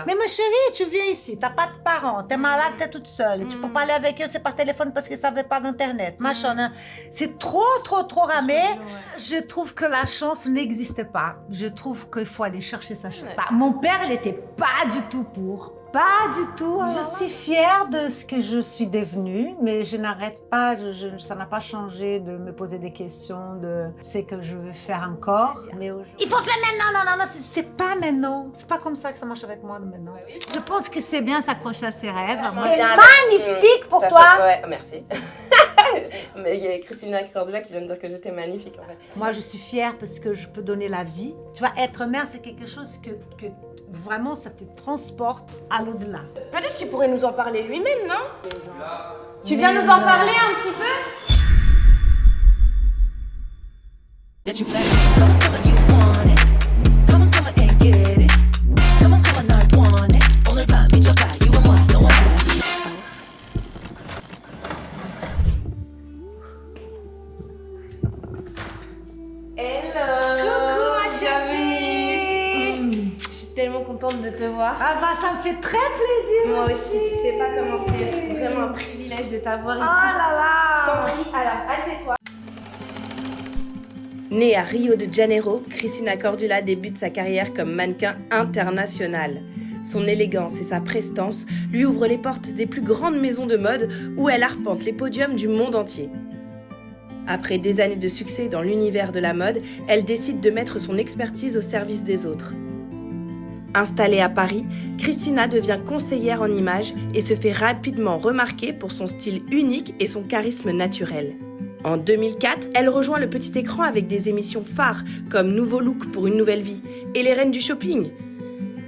Mais ma chérie, tu viens ici, t'as pas de parents, t'es malade, t'es toute seule. Tu peux parler avec eux, c'est par téléphone parce qu'ils savaient pas d'internet. Machin, hein. C'est trop ramé. Je trouve que la chance n'existe pas. Je trouve qu'il faut aller chercher sa chance. Bah, mon père, il était pas du tout pour. Pas du tout. Je suis fière de ce que je suis devenue, mais je n'arrête pas, ça n'a pas changé de me poser des questions de ce que je veux faire encore. Mais il faut faire maintenant, non, c'est pas maintenant. C'est pas comme ça que ça marche avec moi maintenant. Je pense que c'est bien s'accrocher à ses rêves. C'est magnifique pour toi. Ouais, merci. Mais il y a Christina Cordula qui vient de dire que j'étais magnifique en fait. Moi, je suis fière parce que je peux donner la vie. Tu vois, être mère, c'est quelque chose que vraiment, ça te transporte à l'au-delà. Peut-être qu'il pourrait nous en parler lui-même, non? Tu viens nous en parler un petit peu? Tellement contente de te voir. Ah bah ça me fait très plaisir. Moi aussi, tu sais pas comment c'est vraiment un privilège de t'avoir ici. Oh là là. Je t'en prie, alors, assieds-toi. Née à Rio de Janeiro, Christina Cordula débute sa carrière comme mannequin international. Son élégance et sa prestance lui ouvrent les portes des plus grandes maisons de mode où elle arpente les podiums du monde entier. Après des années de succès dans l'univers de la mode, elle décide de mettre son expertise au service des autres. Installée à Paris, Christina devient conseillère en images et se fait rapidement remarquer pour son style unique et son charisme naturel. En 2004, elle rejoint le petit écran avec des émissions phares comme Nouveau Look pour une nouvelle vie et Les Reines du shopping.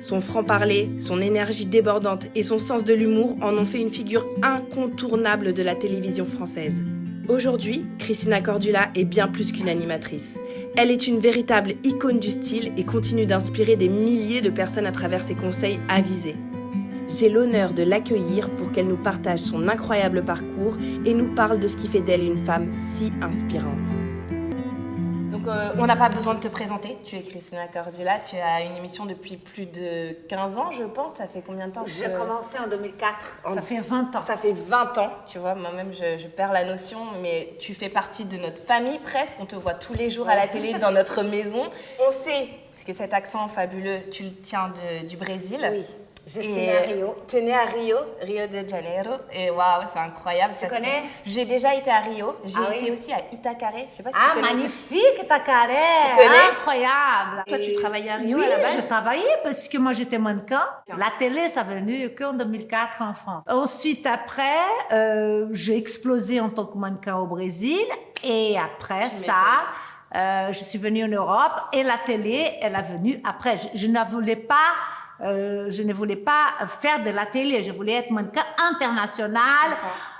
Son franc-parler, son énergie débordante et son sens de l'humour en ont fait une figure incontournable de la télévision française. Aujourd'hui, Christina Cordula est bien plus qu'une animatrice. Elle est une véritable icône du style et continue d'inspirer des milliers de personnes à travers ses conseils avisés. J'ai l'honneur de l'accueillir pour qu'elle nous partage son incroyable parcours et nous parle de ce qui fait d'elle une femme si inspirante. Donc on n'a pas besoin de te présenter, tu es Christina Cordula, tu as une émission depuis plus de 15 ans je pense, ça fait combien de temps? J'ai commencé en 2004, ça fait 20 ans. Ça fait 20 ans, tu vois, moi-même je perds la notion, mais tu fais partie de notre famille presque, on te voit tous les jours à la télé dans notre maison. On sait, parce que cet accent fabuleux, tu le tiens du Brésil. Oui. Je suis née à Rio. Tu es née à Rio de Janeiro. Et waouh, c'est incroyable. Tu connais? J'ai déjà été à Rio. J'ai été aussi à Itacaré. Je sais pas si tu connais. Magnifique Itacaré. Tu connais? Incroyable. Toi, tu travaillais à Rio oui, à la base? Je travaillais parce que moi j'étais mannequin. La télé, ça est venu qu'en 2004 en France. Ensuite, après, j'ai explosé en tant que mannequin au Brésil. Et après ça, je suis venue en Europe et la télé, elle est venue après. Je ne voulais pas faire de la télé, je voulais être mannequin international.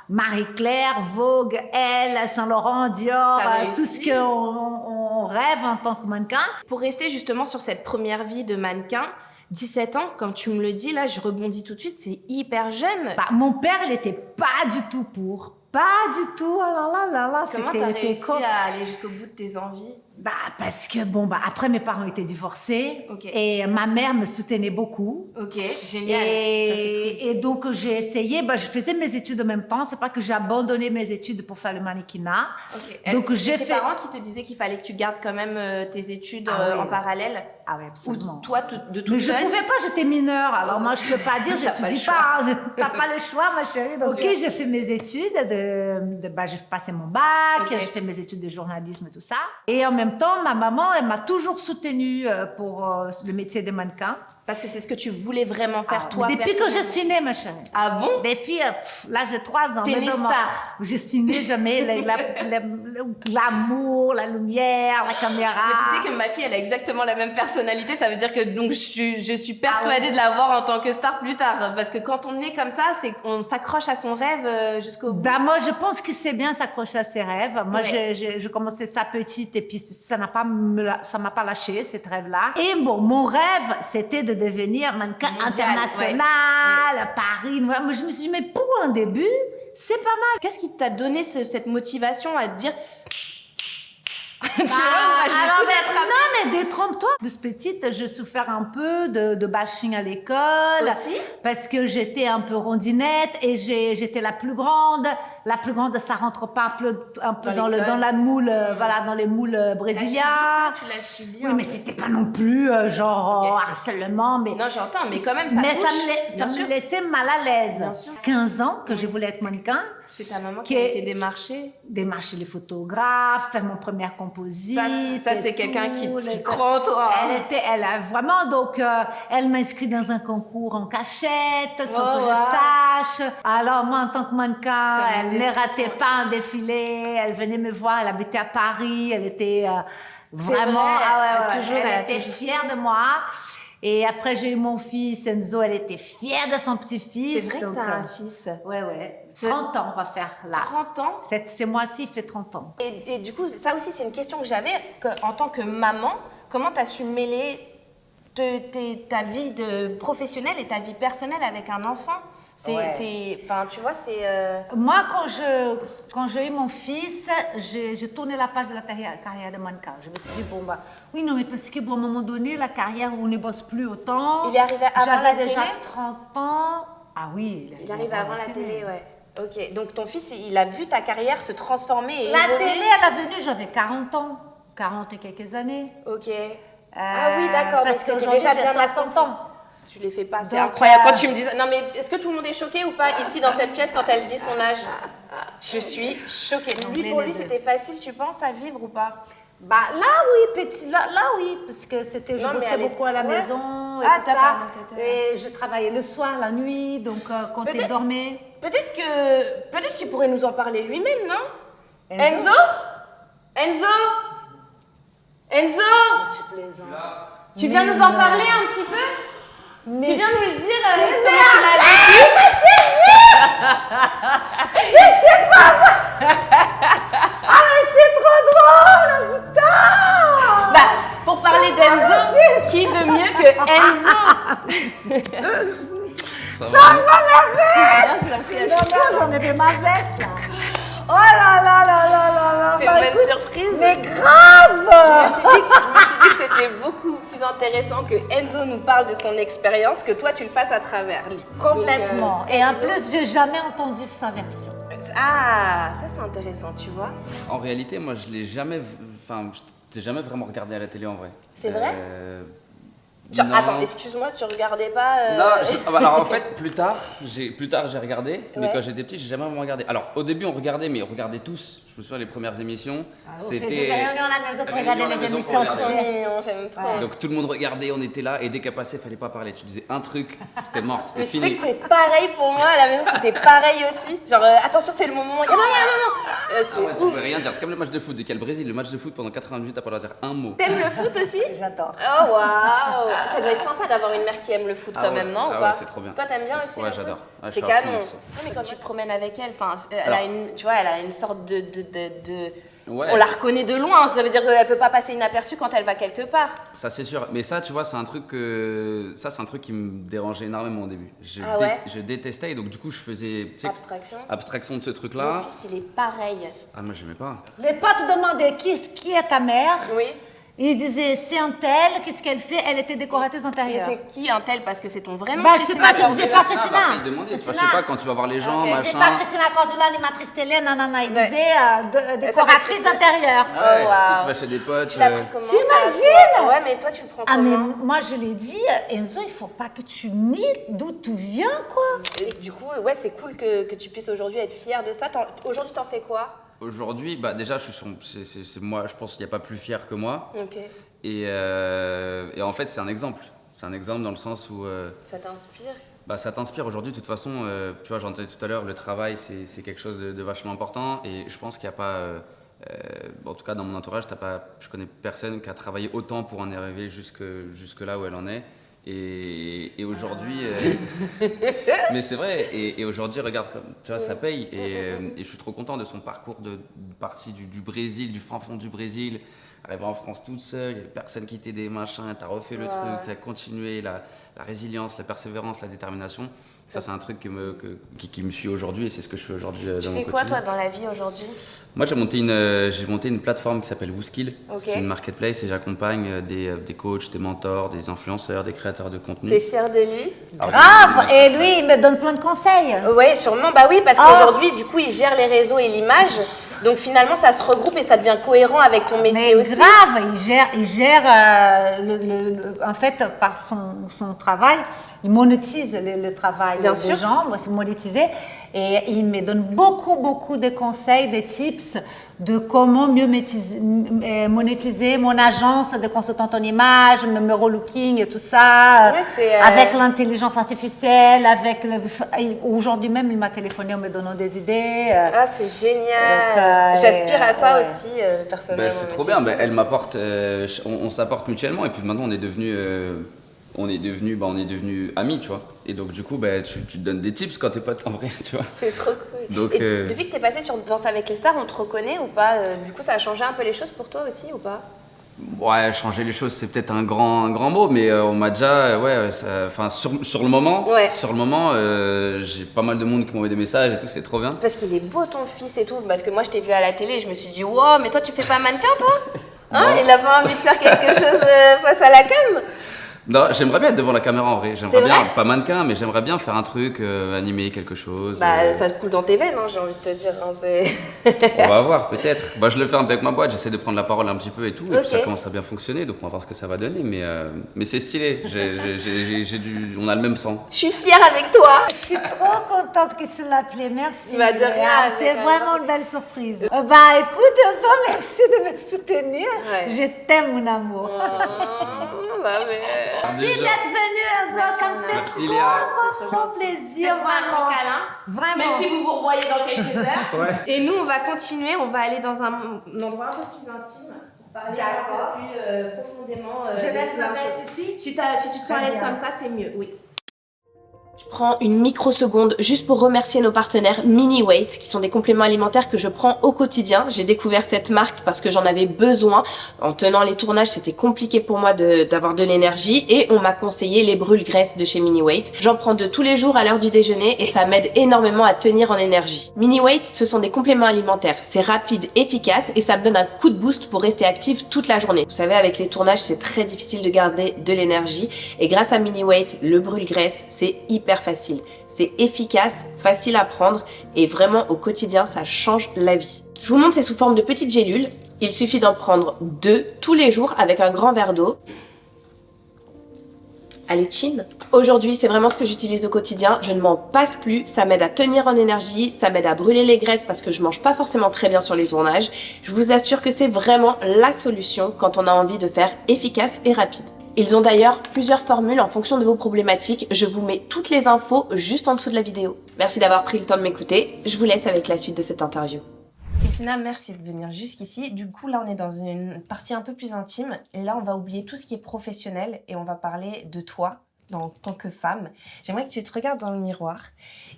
Marie-Claire, Vogue, Elle, Saint-Laurent, Dior, tout ce qu'on rêve en tant que mannequin. Pour rester justement sur cette première vie de mannequin, 17 ans, comme tu me le dis, là, je rebondis tout de suite, c'est hyper jeune. Bah, mon père, il n'était pas du tout pour. Pas du tout. Oh là. Comment t'as réussi à aller jusqu'au bout de tes envies? Bah, parce que, après, mes parents étaient divorcés. Okay. Et ma mère me soutenait beaucoup. Ok, génial. Et donc, j'ai essayé, je faisais mes études en même temps. C'est pas que j'ai abandonné mes études pour faire le mannequinat. Okay. Donc, j'ai fait... tes parents qui te disaient qu'il fallait que tu gardes quand même tes études en parallèle? Ah oui, absolument. Ou toi, de toute Mais seule? je pouvais pas, j'étais mineure. Alors moi, je peux pas dire, je te dis pas. T'as pas le choix, ma chérie. Donc, j'ai fait mes études j'ai passé mon bac, j'ai fait mes études de journalisme et tout ça. Et en même temps, ma maman, elle m'a toujours soutenue pour le métier de mannequin. Parce que c'est ce que tu voulais vraiment faire toi, depuis que je suis née, ma chérie. Ah bon? Depuis, là, j'ai 3 ans. T'es née star. Je suis née, jamais l'amour, la lumière, la caméra. Mais tu sais que ma fille, elle a exactement la même personnalité. Ça veut dire que donc je suis persuadée de la voir en tant que star plus tard. Parce que quand on est comme ça, c'est qu'on s'accroche à son rêve jusqu'au bout. Moi, je pense que c'est bien s'accrocher à ses rêves. Moi, j'ai commencé ça petite et puis ça m'a pas lâché, cette rêve-là. Et bon, mon rêve, c'était de devenir mannequin international, Paris. Moi, je me suis dit, mais pour un début, c'est pas mal. Qu'est-ce qui t'a donné cette motivation à te dire Tu vois, moi, je alors, l'ai tout attrapé. non, mais détrompe-toi. Plus petite, j'ai souffert un peu de bashing à l'école. Aussi? Parce que j'étais un peu rondinette et j'étais la plus grande. La plus grande, ça rentre pas un peu Dans les dans codes. la moule, voilà, dans les moules brésiliens. Tu l'as subi. Oui, mais c'était pas non plus genre Ok. harcèlement, mais... Non, j'entends, mais quand même, ça mais touche. ça Bien sûr. me laissait mal à l'aise. Bien sûr. 15 ans que je voulais être mannequin, C'est ta maman Qui qui a est- été démarchée. démarcher les photographes, faire mon première composite. Ça c'est et quelqu'un tout, qui croit en toi. Elle a vraiment, donc, elle m'a inscrit dans un concours en cachette, sans Oh, que je wow. sache. Alors, moi, en tant que mannequin, Ça elle faisait ne tout ratait ça. pas un défilé, elle venait me voir, elle habitait à Paris, elle était vraiment, vrai, toujours, elle a elle était toujours- fière de moi. Et après, j'ai eu mon fils, Enzo, elle était fière de son petit-fils. C'est vrai que donc, t'as un fils. Ouais. C'est- 30 ans, on va faire là. 30 ans. C'est mois-ci, il fait 30 ans. Et du coup, ça aussi, c'est une question que j'avais. En tant que maman, comment t'as su mêler ta vie professionnelle et ta vie personnelle avec un enfant? Enfin, tu vois, c'est... Moi, quand j'ai eu mon fils, j'ai tourné la page de la carrière de mannequin. Je me suis dit, bon, bah, oui, non, mais parce que, bon, à un moment donné, la carrière, on ne bosse plus autant. Il est arrivé avant la J'avais déjà télé 30 ans. Ah oui, Il arrive avant la télé, ouais. Ok, donc ton fils, il a vu ta carrière se transformer et La évoluer. télé, elle est venue, j'avais 40 ans. 40 et quelques années. Ok. Ah oui, d'accord, Parce donc t'étais qu'aujourd'hui, déjà j'ai bien 60 ans. Tu les fais pas, c'est Donc, incroyable quand tu me dis ça. Non mais est-ce que tout le monde est choqué ou pas ici dans cette pièce quand elle dit son âge? Je suis choquée. Donc, Lui, pour les lui, deux. c'était facile, tu penses, à vivre ou pas? Bah là oui, là oui, parce que je Non, mais bossais elle est- beaucoup à la ouais. maison et Ah, tout t'as ça. pas monté, Et je travaillais le soir, la nuit, donc quand il Peut-être- dormait. Peut-être qu'il pourrait nous en parler lui-même, non? Enzo Enzo Tu plaisantes. Tu viens nous en parler un petit peu? Mais Tu viens nous le dire comment tu l'as vécu? c'est trop drôle, putain. Bah, pour parler d'Enzo, qui de mieux que Enzo? Ça va. Bien, je l'en prie, Non, j'en ai fait ma veste là. Oh là là là là là là. c'est Bah, une bonne écoute, surprise. mais grave. Je me suis dit que c'était beaucoup plus intéressant que Enzo nous parle de son expérience que toi tu le fasses à travers lui. Complètement. Donc, Et en Enzo- plus, j'ai jamais entendu sa version. Ah, ça c'est intéressant, tu vois. En réalité, moi, je l'ai jamais, enfin, je t'ai jamais vraiment regardé à la télé en vrai. C'est vrai Non. Attends, excuse-moi, tu regardais pas Non, alors en fait, plus tard, j'ai regardé, mais Ouais. quand j'étais petit, j'ai jamais vraiment regardé. Alors, au début, on regardait, mais on regardait tous. Je me souviens, les premières émissions, C'était réunion à la maison pour Réunion regarder à la les maison émissions. pour Trop regarder. mignon, j'aime trop. Donc tout le monde regardait, on était là, et dès qu'elle passait, fallait pas parler. Tu disais un truc, c'était mort, c'était Mais tu sais fini. que c'est pareil pour moi à la maison, c'était pareil aussi. Genre, attention, c'est le moment. Maman. Ah ouais, C'est tu ouf. peux rien dire. C'est comme le match de foot. Dès qu'il y a le Brésil, le match de foot pendant 80 minutes, t'as pas le droit de dire un mot. T'aimes le foot aussi? J'adore. Oh waouh! Ça doit être sympa d'avoir une mère qui aime le foot Ah quand ouais. même, non? Ah ou pas ouais, c'est trop bien. Toi, t'aimes bien C'est- aussi ouais, le foot? j'adore. Ouais, je C'est suis à fond canon. aussi. Non, mais quand tu te promènes avec elle, enfin, elle Alors- a une, tu vois, elle a une sorte de Ouais. on la reconnaît de loin. Ça veut dire qu'elle peut pas passer inaperçue quand elle va quelque part. Ça c'est sûr, mais ça tu vois c'est un truc qui me dérangeait énormément au début. Ah ouais Je détestais et donc du coup je faisais tu sais, Abstraction. abstraction de ce truc Mon là. fils, il est pareil. Ah moi j'aimais pas. Les potes demandaient qui est ta mère. Oui. Ils disaient c'est un tel, qu'est-ce qu'elle fait? Elle était décoratrice Mais intérieure. c'est qui un tel? Parce que c'est ton vrai nom. Bah, je sais Christina pas, tu Cordula. disais pas Ah, Christina. bah, après, ils demandaient, tu vois, je sais pas quand tu vas voir les gens Ok. C'est machin. pas Christina Cordula, animatrice télé, nanana. Ils Ouais. disaient décoratrice intérieure. Ouais, tu sais, waouh. tu vas chez des potes. Tu l'as pris comment ça, T'imagines? toi? Ouais, mais toi, tu le prends Ah mais comment? moi je l'ai dit, Enzo, il faut pas que tu nies d'où tu viens quoi. Et du coup, ouais, c'est cool que tu puisses aujourd'hui être fière de ça. Aujourd'hui, t'en fais quoi? Aujourd'hui, bah déjà je suis c'est moi, je pense qu'il n'y a pas plus fier que moi. Ok. Et en fait c'est un exemple. C'est un exemple dans le sens où Ça t'inspire? bah, ça t'inspire aujourd'hui. De toute façon, tu vois, j'en disais tout à l'heure, le travail, c'est quelque chose de vachement important. Et je pense qu'il n'y a pas, en tout cas dans mon entourage, je connais personne qui a travaillé autant pour en arriver jusque là où elle en est. Et aujourd'hui, mais c'est vrai, et aujourd'hui, regarde, comme, tu vois, ça paye. Et je suis trop content de son parcours de partie du Brésil, du fin fond du Brésil, arrivé en France toute seule, il n'y avait personne qui t'aidait, machin, t'as refait le truc, t'as continué, la résilience, la persévérance, la détermination. Ça, c'est un truc qui me suit aujourd'hui et c'est ce que je fais aujourd'hui dans mon quotidien. Tu fais quoi, toi, dans la vie aujourd'hui? Moi, j'ai monté une plateforme qui s'appelle WooSkill. C'est une marketplace et j'accompagne des coachs, des mentors, des influenceurs, des créateurs de contenu. T'es fière de lui? Grave. Et lui, il me donne plein de conseils. Oui, sûrement. Bah oui, parce qu'aujourd'hui, du coup, il gère les réseaux et l'image. Donc finalement, ça se regroupe et ça devient cohérent avec ton métier aussi. Grave, il gère en fait, par son travail, il monétise le travail des gens, c'est monétisé. Et il me donne beaucoup de conseils, des tips de comment mieux monétiser mon agence de consultante en image, me relooking et tout ça, avec l'intelligence artificielle, aujourd'hui même il m'a téléphoné en me donnant des idées. Ah, c'est génial. J'aspire à ça aussi, personnellement. C'est trop bien, elle m'apporte, on s'apporte mutuellement et puis maintenant on est devenus amis, tu vois. Et donc du coup, tu te donnes des tips quand t'es potes en vrai, tu vois. C'est trop cool. Donc, depuis que t'es passé sur Danse avec les stars, on te reconnaît ou pas? Du coup, ça a changé un peu les choses pour toi aussi ou pas? Ouais, changer les choses, c'est peut-être un grand mot, mais on m'a déjà, sur le moment, j'ai pas mal de monde qui m'envoie des messages et tout, c'est trop bien. Parce qu'il est beau ton fils et tout, parce que moi je t'ai vu à la télé et je me suis dit, wow, mais toi tu fais pas mannequin toi? Hein? Il a pas envie de faire quelque chose face à la cam? Non, j'aimerais bien être devant la caméra en vrai. J'aimerais bien, pas mannequin, mais j'aimerais bien faire un truc, animer quelque chose. Ça te coule dans tes veines, hein, j'ai envie de te dire. Hein, on va voir, peut-être. Je le fais un peu avec ma boîte, j'essaie de prendre la parole un petit peu et tout. Et puis ça commence à bien fonctionner, donc on va voir ce que ça va donner. Mais c'est stylé, on a le même sang. Je suis fière avec toi. Je suis trop contente que tu l'appelais, merci. De rien. C'est vraiment une belle surprise. Écoute, merci de me soutenir. Ouais. Je t'aime, mon amour. Merci d'être venue, Elsa. Ça me fait trop plaisir. Vraiment. Câlin. Vraiment. Même si vous vous revoyez dans quelques heures. Ouais. Et nous, on va continuer. On va aller dans un endroit un peu plus intime. On va aller un peu plus profondément. Je laisse ma place ici. Si tu te sens à l'aise comme ça, c'est mieux. Oui. Je prends une microseconde juste pour remercier nos partenaires Mini-Weight, qui sont des compléments alimentaires que je prends au quotidien. J'ai découvert cette marque parce que j'en avais besoin. En tenant les tournages, c'était compliqué pour moi d'avoir de l'énergie et on m'a conseillé les brûle-graisses de chez Mini-Weight. J'en prends de tous les jours à l'heure du déjeuner et ça m'aide énormément à tenir en énergie. Mini-Weight, ce sont des compléments alimentaires. C'est rapide, efficace et ça me donne un coup de boost pour rester active toute la journée. Vous savez, avec les tournages, c'est très difficile de garder de l'énergie et grâce à Mini-Weight, le brûle-graisse, c'est hyper facile. C'est efficace, facile à prendre et vraiment au quotidien, ça change la vie. Je vous montre, c'est sous forme de petites gélules. Il suffit d'en prendre 2 tous les jours avec un grand verre d'eau. Allez, chin. Aujourd'hui, c'est vraiment ce que j'utilise au quotidien. Je ne m'en passe plus. Ça m'aide à tenir en énergie. Ça m'aide à brûler les graisses parce que je mange pas forcément très bien sur les tournages. Je vous assure que c'est vraiment la solution quand on a envie de faire efficace et rapide. Ils ont d'ailleurs plusieurs formules en fonction de vos problématiques. Je vous mets toutes les infos juste en dessous de la vidéo. Merci d'avoir pris le temps de m'écouter. Je vous laisse avec la suite de cette interview. Christina, merci de venir jusqu'ici. Du coup, là, on est dans une partie un peu plus intime. Et là, on va oublier tout ce qui est professionnel et on va parler de toi en tant que femme. J'aimerais que tu te regardes dans le miroir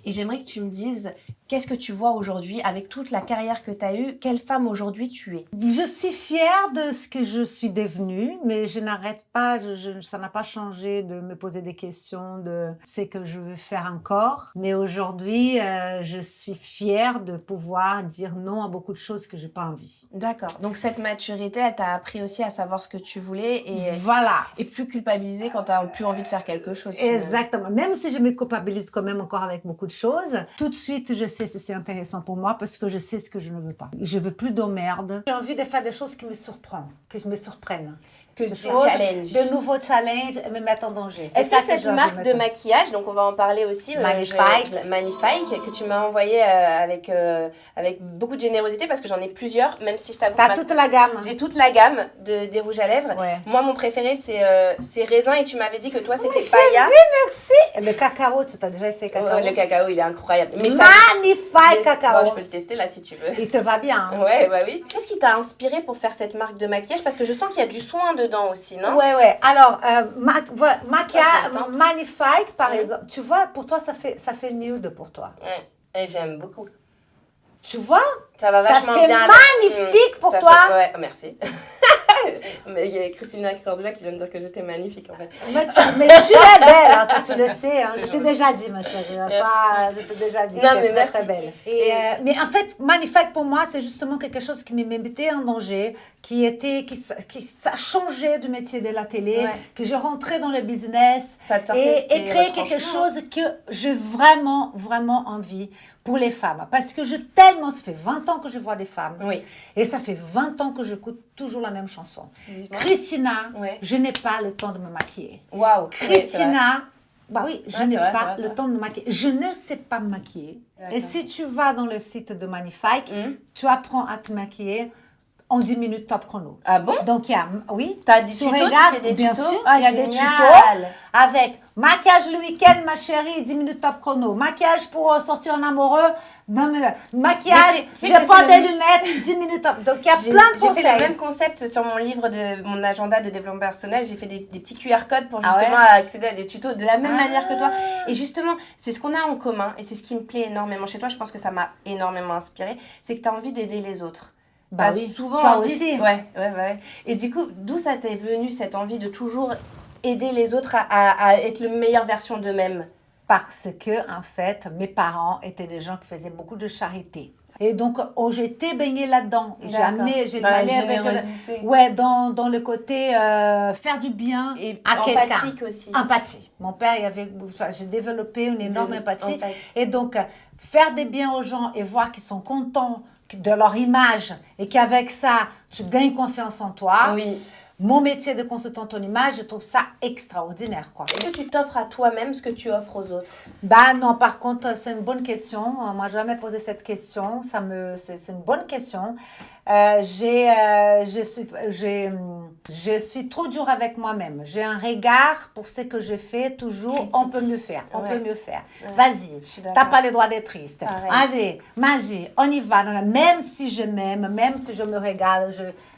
et j'aimerais que tu me dises qu'est-ce que tu vois aujourd'hui avec toute la carrière que tu as eue. Quelle femme aujourd'hui tu es? Je suis fière de ce que je suis devenue, mais je n'arrête pas, ça n'a pas changé de me poser des questions de ce que je veux faire encore. Mais aujourd'hui, je suis fière de pouvoir dire non à beaucoup de choses que j'ai pas envie. D'accord. Donc cette maturité, elle t'a appris aussi à savoir ce que tu voulais et voilà. Et plus culpabiliser quand tu n'as plus envie de faire quelque chose. Exactement. Même si je me culpabilise quand même encore avec beaucoup de choses, tout de suite, je sais si c'est intéressant pour moi parce que je sais ce que je ne veux pas. Je veux plus d'emmerde. J'ai envie de faire des choses qui me surprennent. Que tu challenges. De nouveaux challenges et me mettre en danger. Est-ce que cette marque de maquillage, donc on va en parler aussi, Magnifique, que tu m'as envoyé avec beaucoup de générosité parce que j'en ai plusieurs, même si je t'avoue. T'as toute la gamme. J'ai toute la gamme des rouges à lèvres. Ouais. Moi, mon préféré, c'est raisin et tu m'avais dit que toi, c'était pailla. Oui, merci. Et le cacao, tu as déjà essayé le cacao? Le cacao, il est incroyable. Mais magnifique cacao. Bon, je peux le tester là si tu veux. Il te va bien. Hein. Ouais, bah oui. Qu'est-ce qui t'a inspiré pour faire cette marque de maquillage? Parce que je sens qu'il y a du soin dedans aussi, non? Ouais. Alors, maquillage magnifique, par exemple. Tu vois, pour toi, ça fait nude pour toi. Ouais, et j'aime beaucoup. Tu vois? Ça va vachement bien. Ça fait magnifique pour toi. Ouais, merci. Mais il y a Christina Cordula qui vient de dire que j'étais magnifique en fait. Mais je suis la belle, hein, toi, tu le sais. Hein, je t'ai déjà dit, ma chérie. Enfin, je t'ai déjà dit. Non, que mais t'es merci. très belle. Mais en fait, magnifique pour moi, c'est justement quelque chose qui me mettait en danger, qui ça changeait du métier de la télé, Ouais. que je rentrais dans le business Ça te sortait et tes créer quelque retranchements. chose que j'ai vraiment, vraiment envie pour les femmes. Parce que ça fait 20 ans que je vois des femmes. Oui. Et ça fait 20 ans que j'écoute toujours la même chanson. Dis-moi. Christina, Ouais. je n'ai pas le temps de me maquiller. Waouh. Christina, bah oui, je Ouais, n'ai c'est vrai, pas c'est vrai, c'est le vrai. temps de me maquiller. Je ne sais pas me maquiller. D'accord. Et si tu vas dans le site de Magnifique, Mhm. tu apprends à te maquiller en 10 minutes top chrono. Ah bon? Donc, il y a, oui, T'as des tu tutos, tu regardes, fais des bien tutos? sûr, Ah, il y a des génial. tutos avec maquillage le week-end, ma chérie, 10 minutes top chrono. Maquillage pour sortir en amoureux, 2 minutes. Maquillage, J'ai je fait porte le des même- lunettes, 10 minutes top. Donc, il y a J'ai plein de j'ai conseils. fait le même concept sur mon livre de mon agenda de développement personnel. J'ai fait des petits QR codes pour Ah justement ouais accéder à des tutos de la même Ah. manière que toi. Et justement, c'est ce qu'on a en commun et c'est ce qui me plaît énormément chez toi. Je pense que ça m'a énormément inspirée. C'est que tu as envie d'aider les autres. Bah T'as oui, souvent toi envie... aussi. Ouais. Et du coup, d'où ça t'est venu cette envie de toujours aider les autres à être la meilleure version d'eux-mêmes? Parce que, en fait, mes parents étaient des gens qui faisaient beaucoup de charité. Et donc, j'ai été baignée là-dedans. J'ai dans la allé générosité. ouais, dans le côté faire du bien Et à quelqu'un. empathique aussi. Empathie. Mon père, j'ai développé une énorme empathie. Et donc, faire des biens aux gens et voir qu'ils sont contents de leur image et qu'avec ça, tu gagnes confiance en toi. Oui. Mon métier de consultante en image, je trouve ça extraordinaire, quoi. Est-ce que tu t'offres à toi-même ce que tu offres aux autres? Bah non, par contre, c'est une bonne question. Moi, je n'ai jamais posé cette question. C'est une bonne question. Je suis trop dure avec moi-même. J'ai un regard pour ce que je fais toujours. Critique. On peut mieux faire. On Ouais. peut mieux faire. Ouais. Vas-y. Je suis d'accord. T'as pas le droit d'être triste. Pareil. Allez, magie, on y va. Même si je m'aime, même si je me regarde,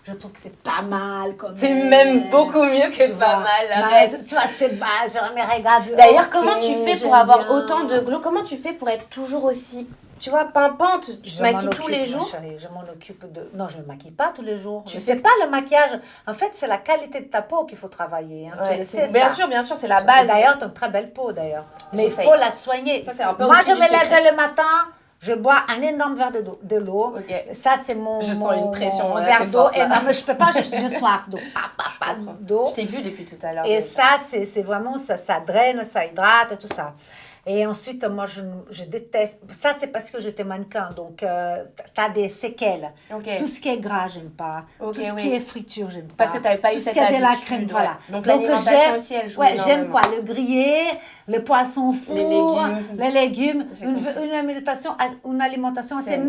je trouve que c'est pas mal. C'est même beaucoup mieux que Tu pas vois. mal. Mais, Arrête. tu vois, c'est bas. Je me regarde. D'ailleurs, ok, comment tu fais pour j'aime avoir bien. autant de glow? Comment tu fais pour être toujours aussi, tu vois, pimpante? Tu te Je m'en maquilles tous occupe, les ma jours? chérie, je m'en occupe de... Non, je ne me maquille pas tous les jours. Tu Mais fais- c'est pas le maquillage. En fait, c'est la qualité de ta peau qu'il faut travailler. Hein. Ouais, Tu le sais, bien ça. sûr, c'est la base. D'ailleurs, tu as une très belle peau, d'ailleurs. Mais il J'essaye. faut la soigner. Ça, c'est un peu Moi, aussi je du me secret. lève le matin, je bois un énorme verre de l'eau. Ok. Ça, c'est mon, Je sens mon- une pression, mon là, verre c'est d'eau. forte, là. Et non, mais je peux pas, j'ai soif d'eau. Pas comprends. d'eau. Je t'ai vu depuis tout à l'heure. Et donc. ça, c'est vraiment, ça draine, ça hydrate et tout ça. Et ensuite, moi, je déteste. Ça, c'est parce que j'étais mannequin. Donc, tu as des séquelles. Ok. Tout ce qui est gras, j'aime pas. Ok, Tout ce oui. qui est friture, j'aime pas. Parce que t'avais pas eu Tout ce cette qui est de la habitude, crème, ouais. voilà. Donc, l'alimentation j'aime- aussi, elle joue Ouais, j'aime énormément. quoi? Le grillé, le poisson four, Les légumes. J'ai compris. une alimentation assez Saine.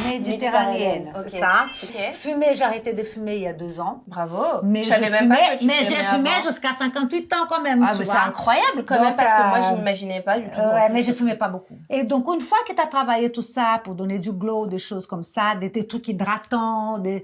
méditerranéenne. Ok. C'est ça. Ok. Fumer, j'ai arrêté de fumer il y a 2 ans. Bravo. Mais je savais j'ai même fumé, pas que tu mais j'ai fumais fumé avant. jusqu'à 58 ans quand même. Ah, tu mais c'est vois. incroyable quand même, Donc, parce que moi, je n'imaginais pas du tout. Ouais, mais je fumais pas beaucoup. Et donc, une fois que tu as travaillé tout ça pour donner du glow, des choses comme ça, des trucs hydratants, des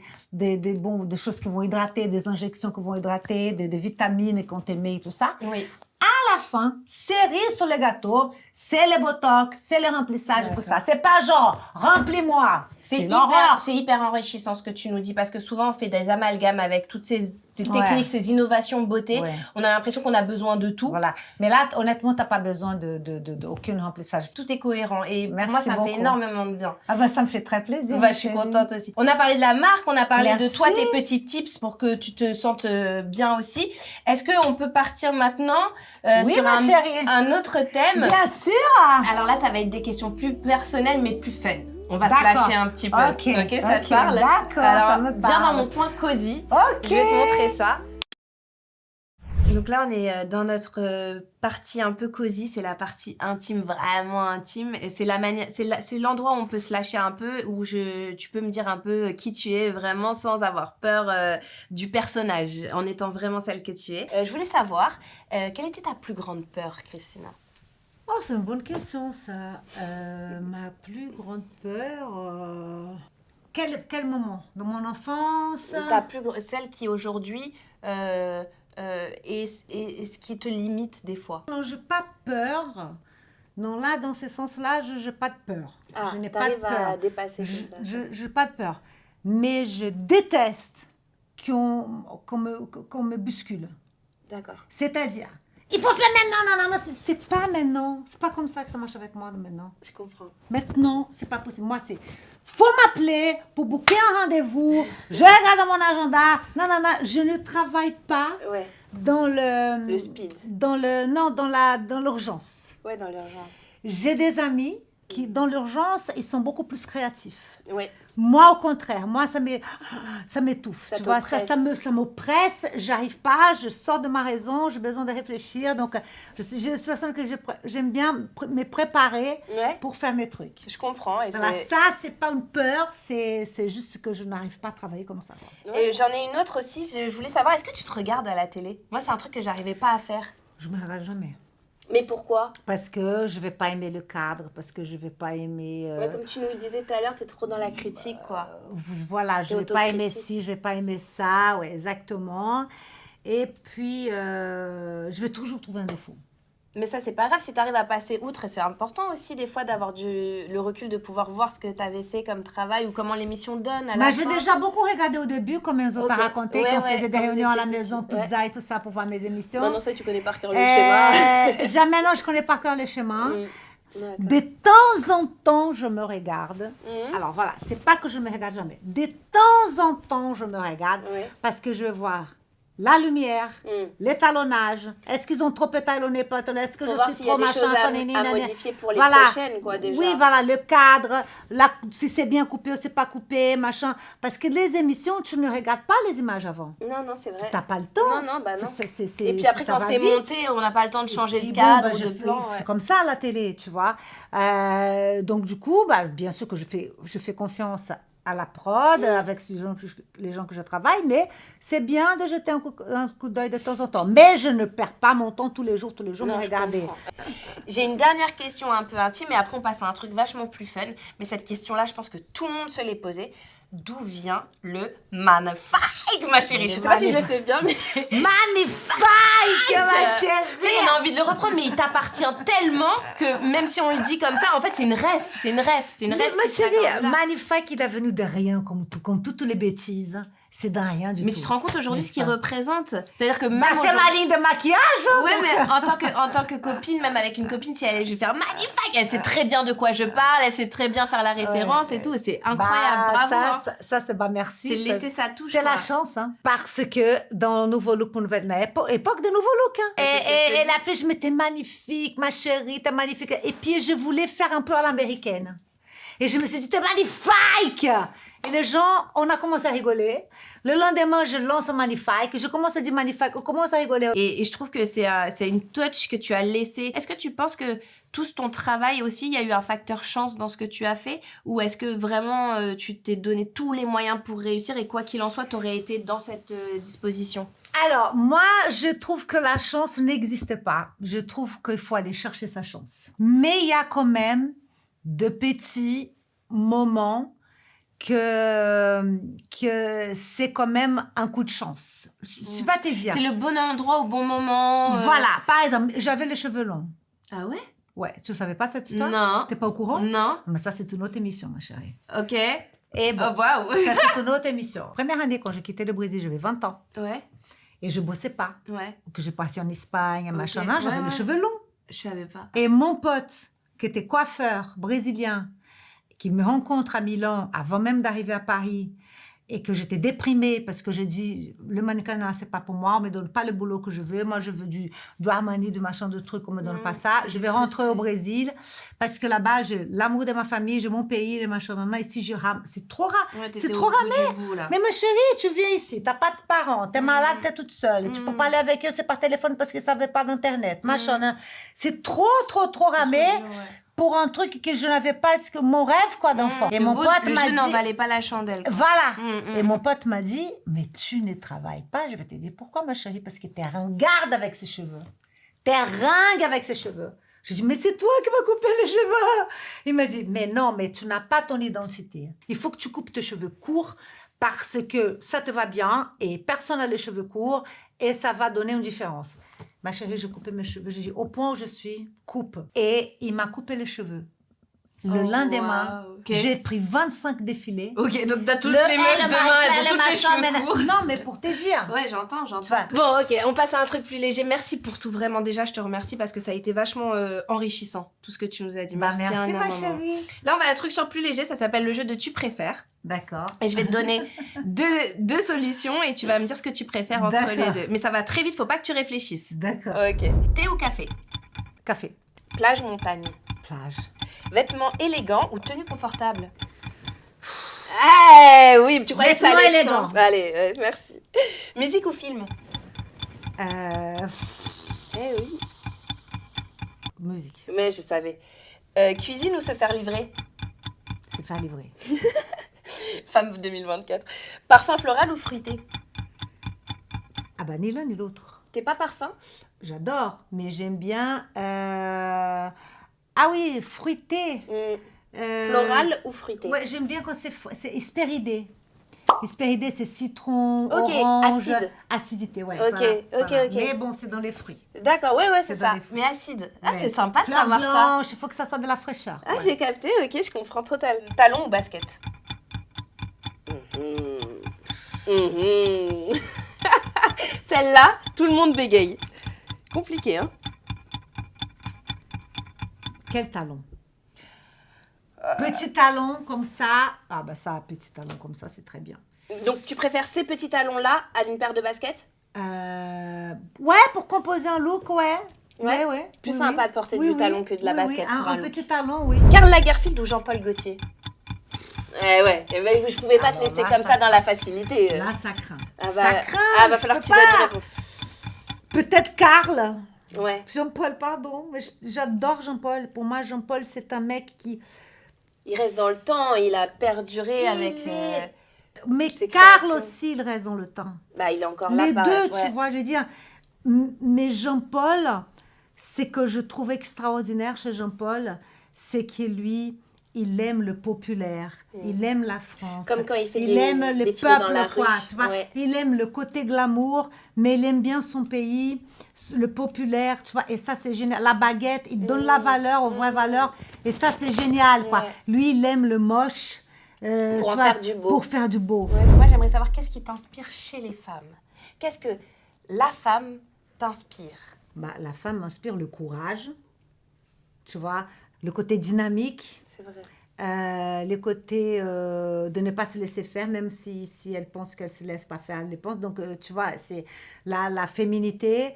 choses qui vont hydrater, des injections qui vont hydrater, des vitamines qu'on te met, tout ça, Oui. à la fin, cerise sur le gâteau, c'est le botox, c'est le remplissage, tout ça. C'est pas genre, remplis-moi. C'est l'horreur. C'est hyper enrichissant ce que tu nous dis, parce que souvent on fait des amalgames avec toutes ces Ouais. techniques, ces innovations beauté. Ouais. On a l'impression qu'on a besoin de tout. Voilà. Mais là, honnêtement, t'as pas besoin d'aucun remplissage. Tout est cohérent et Merci moi ça me fait beaucoup. énormément de bien. Ah bah, ça me fait très plaisir. Bah, je suis chérie. contente aussi. On a parlé de la marque, on a parlé de Merci. toi, tes petits tips pour que tu te sentes bien aussi. Est-ce qu'on peut partir maintenant Oui, sur ma chérie. un autre thème? Bien sûr. Alors là, ça va être des questions plus personnelles mais plus fun. On va se D'accord. lâcher un petit peu. Ok, ça te ok, parle? d'accord, Alors, ça me viens parle. dans mon coin cosy. Ok. Je vais te montrer ça. Donc là, on est dans notre partie un peu cosy, c'est la partie intime, vraiment intime. Et c'est la manière, c'est l'endroit où on peut se lâcher un peu, où tu peux me dire un peu qui tu es vraiment sans avoir peur du personnage, en étant vraiment celle que tu es. Je voulais savoir, quelle était ta plus grande peur, Christina? Oh, c'est une bonne question, ça. Ma plus grande peur... Quel moment? Dans mon enfance? Celle qui aujourd'hui est ce qui te limite des fois. Non, je n'ai pas peur. Non, là, dans ce sens-là, je n'ai pas de peur. je n'ai pas de peur. dépasser Je n'ai pas de peur. Mais je déteste qu'on me bouscule. D'accord. C'est-à-dire, il faut faire maintenant, non, c'est pas maintenant. C'est pas comme ça que ça marche avec moi maintenant. Je comprends. Maintenant, c'est pas possible. Moi, c'est, faut m'appeler pour booker un rendez-vous. Je regarde dans mon agenda. Non, je ne travaille pas Ouais. dans le speed. dans l'urgence. Ouais, dans l'urgence. J'ai des amis qui, dans l'urgence, ils sont beaucoup plus créatifs. Ouais. Moi, au contraire, moi, ça m'étouffe. Ça Tu vois, t'oppresse. ça m'oppresse. J'arrive pas, je sors de ma raison, j'ai besoin de réfléchir. Donc, j'ai une situation que j'aime bien me préparer Ouais. pour faire mes trucs. Je comprends. Et, Voilà, ça, c'est pas une peur, c'est juste que je n'arrive pas à travailler comme ça. Quoi. et j'en ai une autre aussi. Je voulais savoir, est-ce que tu te regardes à la télé? Moi, c'est un truc que j'arrivais pas à faire. Je me regarde jamais. Mais pourquoi? Parce que je vais pas aimer le cadre, parce que je vais pas aimer... Ouais, comme tu nous le disais tout à l'heure, t'es trop dans la critique, quoi. Voilà, je T'es vais pas aimer autocritique. ci, je vais pas aimer ça, ouais, exactement. Et puis, je vais toujours trouver un défaut. Mais ça, c'est pas grave si t'arrives à passer outre. Et c'est important aussi, des fois, d'avoir le recul de pouvoir voir ce que t'avais fait comme travail ou comment l'émission donne à la J'ai fin. déjà beaucoup regardé au début, comme ils ont Ok. raconté, Ouais, qu'on ouais, faisait des quand vous réunions à la étiez maison, petit, pizza et tout ça pour voir mes émissions. Maintenant, ça, tu connais par cœur le schéma. Jamais, non, je connais par cœur les schémas. D'accord. De temps en temps, je me regarde. Mhm. Alors voilà, c'est pas que je me regarde jamais. De temps en temps, je me regarde Ouais. parce que je veux voir la lumière, l'étalonnage. Est-ce qu'ils ont trop étalonné, pas étalonné? Est-ce que Pour je voir suis s'il y a trop des machin? choses tanani, à nani. modifier pour les Voilà. prochaines, quoi, déjà. Oui, voilà, le cadre, si c'est bien coupé ou c'est pas coupé, machin. Parce que les émissions, tu ne regardes pas les images avant. Non, c'est vrai. Tu n'as pas le temps. Non, bah non. Et Et puis après, quand c'est monté, on n'a pas le temps de changer de cadre ou de plan. C'est Ouais. comme ça à la télé, tu vois. Donc du coup, bien sûr que je fais confiance à la prod, avec les gens que je travaille, mais c'est bien de jeter un coup d'œil de temps en temps. Mais je ne perds pas mon temps tous les jours Non, me je regarder. comprends. J'ai une dernière question un peu intime et après on passe à un truc vachement plus fun. Mais cette question-là, je pense que tout le monde se l'est posée. D'où vient le magnifique, ma chérie? Je sais pas si je le fais bien, mais... Magnifique, ma Tu sais, chérie! on a envie de le reprendre, mais il t'appartient tellement que même si on le dit comme ça, en fait, c'est une rêve. C'est une rêve. C'est une rêve. Ma qui te raccorde chérie, là. magnifique, il est venu de rien, comme toutes les bêtises. C'est de rien du Mais tout. tu te rends compte aujourd'hui N'est-ce ce qu'il pas? représente? C'est-à-dire que même C'est aujourd'hui- ma ligne de maquillage. Hein, Ouais, donc. mais en tant que copine, même avec une copine, si je vais faire magnifique, elle sait très bien de quoi je parle, elle sait très bien faire la référence et tout. C'est incroyable, bravo. hein. Ça c'est merci. C'est laisser sa touche. C'est la quoi. chance, hein. Parce que dans Nouveau Look pour Nouvelle époque de Nouveau Look, hein. C'est ce que je te Et dis. l'affiche, mais t'es magnifique, ma chérie, t'es magnifique. Et puis, je voulais faire un peu à l'américaine. Et je me suis dit, t'es magnifique! Et les gens, on a commencé à rigoler. Le lendemain, je lance un magnifique. Je commence à dire magnifique. On commence à rigoler. Et je trouve que c'est une touch que tu as laissée. Est-ce que tu penses que tout ton travail aussi, il y a eu un facteur chance dans ce que tu as fait? Ou est-ce que vraiment tu t'es donné tous les moyens pour réussir et quoi qu'il en soit, tu aurais été dans cette disposition? Alors, moi, je trouve que la chance n'existe pas. Je trouve qu'il faut aller chercher sa chance. Mais il y a quand même de petits moments que c'est quand même un coup de chance. Je ne sais pas te dire. C'est le bon endroit au bon moment. Voilà, par exemple, j'avais les cheveux longs. Ah ouais? Ouais, tu ne savais pas cette histoire? Non. T'es pas au courant? Non. Mais ça, c'est une autre émission, ma chérie. Ok. Et bon, Oh, waouh. ça, c'est une autre émission. Première année, quand j'ai quitté le Brésil, j'avais 20 ans. Ouais. Et je bossais pas. Ouais. Que j'ai parti en Espagne, machin, Ok, là, j'avais ouais, les ouais. cheveux longs. Je savais pas. Et mon pote, qui était coiffeur brésilien, qui me rencontre à Milan avant même d'arriver à Paris, et que j'étais déprimée parce que je dis, le mannequinat, c'est pas pour moi, on me donne pas le boulot que je veux. Moi, je veux du Armani, du machin, de trucs, on me donne pas ça. Je vais rentrer au Brésil parce que là-bas, j'ai l'amour de ma famille, j'ai mon pays, les machins. Ici, je rame. C'est trop rare. Ouais, c'est t'étais trop au bout ramé. du bout, là. Mais ma chérie, tu viens ici, t'as pas de parents, t'es malade, t'es toute seule. Tu peux parler avec eux, c'est par téléphone parce qu'ils savaient pas d'internet, machin. Hein. C'est trop ramé pour un truc que je n'avais pas, que mon rêve quoi d'enfant. Et mon pote le m'a jeu n'en dit, valait pas la chandelle. quoi. voilà. Et mon pote m'a dit, mais tu ne travailles pas. Je vais te dire pourquoi, ma chérie, parce que t'es ringarde avec ses cheveux. T'es ringue avec ses cheveux. Je dis, mais c'est toi qui m'as coupé les cheveux. Il m'a dit, mais non, mais tu n'as pas ton identité. Il faut que tu coupes tes cheveux courts parce que ça te va bien et personne n'a les cheveux courts et ça va donner une différence. Ma chérie, j'ai coupé mes cheveux. J'ai dit, au point où je suis, coupe. Et il m'a coupé les cheveux. Le Oh, lendemain, wow, ok. j'ai pris 25 défilés. Ok, donc t'as toutes Le- les meufs et le demain, matin, elles ont le toutes les machin, cheveux courts. Non, mais pour te dire. Ouais, j'entends. Tu vois. Bon, ok, on passe à un truc plus léger. Merci pour tout, vraiment. Déjà, je te remercie parce que ça a été vachement enrichissant, tout ce que tu nous as dit. Bah, Merci, merci, ma maman. chérie. Là, on va à un truc sur plus léger, ça s'appelle le jeu de tu préfères. D'accord. Et je vais te donner deux solutions et tu vas me dire ce que tu préfères entre D'accord. les deux. Mais ça va très vite, faut pas que tu réfléchisses. D'accord. Ok. Thé ou café? Café. Plage, montagne. Plage. Vêtements élégants ou tenue confortable? Ah oui, tu croyais que ça Vêtements allait être élégants. simple. Allez, merci. Musique ou film? Eh oui, Musique. mais je savais. Cuisine ou se faire livrer? C'est faire livrer. Femme 2024. Parfum floral ou fruité? Ah bah, ni l'un ni l'autre. T'es pas parfum? J'adore, mais j'aime bien... Ah oui, fruité. Floral ou fruité? Ouais, j'aime bien quand c'est hespéridé. Hespéridé, c'est citron, Ok, orange. acide. Acidité, ouais. Ok, ok. Mais bon, c'est dans les fruits. D'accord, ouais, c'est C'est ça. dans les fruits. Mais acide. Ah, Ouais. c'est sympa de Fleur savoir ça. blanche, il faut que ça soit de la fraîcheur. Ah, ouais. j'ai capté, ok, je comprends totalement. Talon ou basket? Celle-là, tout le monde bégaye. Compliqué, hein? Quel talon? Petit talon comme ça. Ah bah ça, petit talon comme ça, c'est très bien. Donc, tu préfères ces petits talons-là à une paire de baskets? Ouais, pour composer un look, ouais. Ouais. Plus Oui, sympa oui. de porter Oui, du oui. talon que de la Oui, basket oui. sur un look. petit talon, oui. Karl Lagerfeld ou Jean-Paul Gaultier? Ouais, eh ben, je pouvais pas te Alors laisser là, comme ça ça dans la facilité. Là, ça craint. Ah bah, Ça craint. ah, va je falloir peux que tu donnes pas. une réponse. Peut-être Karl. Ouais, Jean-Paul, pardon. Mais j'adore Jean-Paul. Pour moi, Jean-Paul, c'est un mec qui... il reste dans le temps, il a perduré Il avec... est- Mais ses Karl créations. aussi, il reste dans le temps. Bah, il est encore là. Les pareil, deux, ouais. tu vois, je veux dire. Mais Jean-Paul, c'est que je trouve extraordinaire chez Jean-Paul, c'est que lui, il aime le populaire, il aime la France. Comme quand il fait aime le des films dans peuple, la quoi, rue. tu vois. Ouais. Il aime le côté glamour, mais il aime bien son pays, le populaire, tu vois. Et ça, c'est génial. La baguette, il donne la valeur aux vraies valeurs. Et ça, c'est génial, quoi. Ouais. Lui, il aime le moche. Pour tu en vois, faire du beau. Pour faire du beau. Ouais, moi, j'aimerais savoir qu'est-ce qui t'inspire chez les femmes. Qu'est-ce que la femme t'inspire? Bah, la femme m'inspire le courage, tu vois, le côté dynamique, C'est vrai. les côtés de ne pas se laisser faire, même si elle pense qu'elle ne se laisse pas faire, elle les pense. Donc, tu vois, c'est la féminité,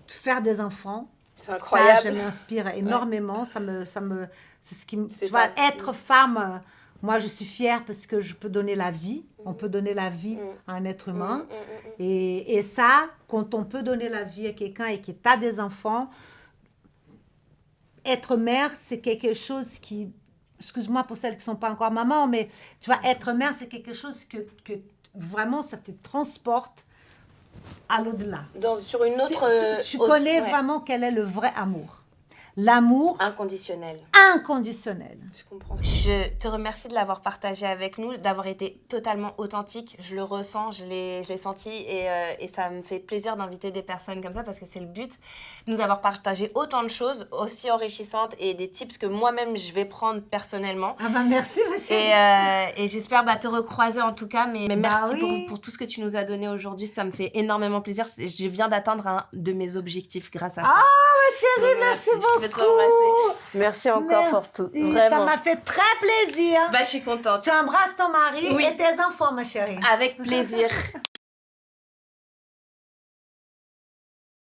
faire des enfants. C'est incroyable. Ça, je m'inspire énormément. C'est ce qui me... C'est Tu vois, ça. être femme, moi, je suis fière parce que je peux donner la vie. On peut donner la vie à un être humain. Et ça, quand on peut donner la vie à quelqu'un et que tu as des enfants, être mère, c'est quelque chose qui... Excuse-moi pour celles qui ne sont pas encore maman, mais tu vois, être mère, c'est quelque chose que vraiment, ça te transporte à l'au-delà. Sur une autre... Tu connais ouais. vraiment quel est le vrai amour. L'amour Inconditionnel. inconditionnel. Je comprends. Je te remercie de l'avoir partagé avec nous, d'avoir été totalement authentique. Je le ressens, je l'ai senti et ça me fait plaisir d'inviter des personnes comme ça parce que c'est le but de nous avoir partagé autant de choses aussi enrichissantes et des tips que moi-même je vais prendre personnellement. Ah bah merci ma chérie. Et j'espère te recroiser en tout cas. Mais merci oui. pour tout ce que tu nous as donné aujourd'hui. Ça me fait énormément plaisir. Je viens d'atteindre un de mes objectifs grâce à toi. Ma chérie, merci Je beaucoup. vais te embrasser. Merci encore pour tout. Merci, Vraiment. ça m'a fait très plaisir. Je suis contente. Tu embrasses ton mari Oui. et tes enfants, ma chérie. Avec plaisir.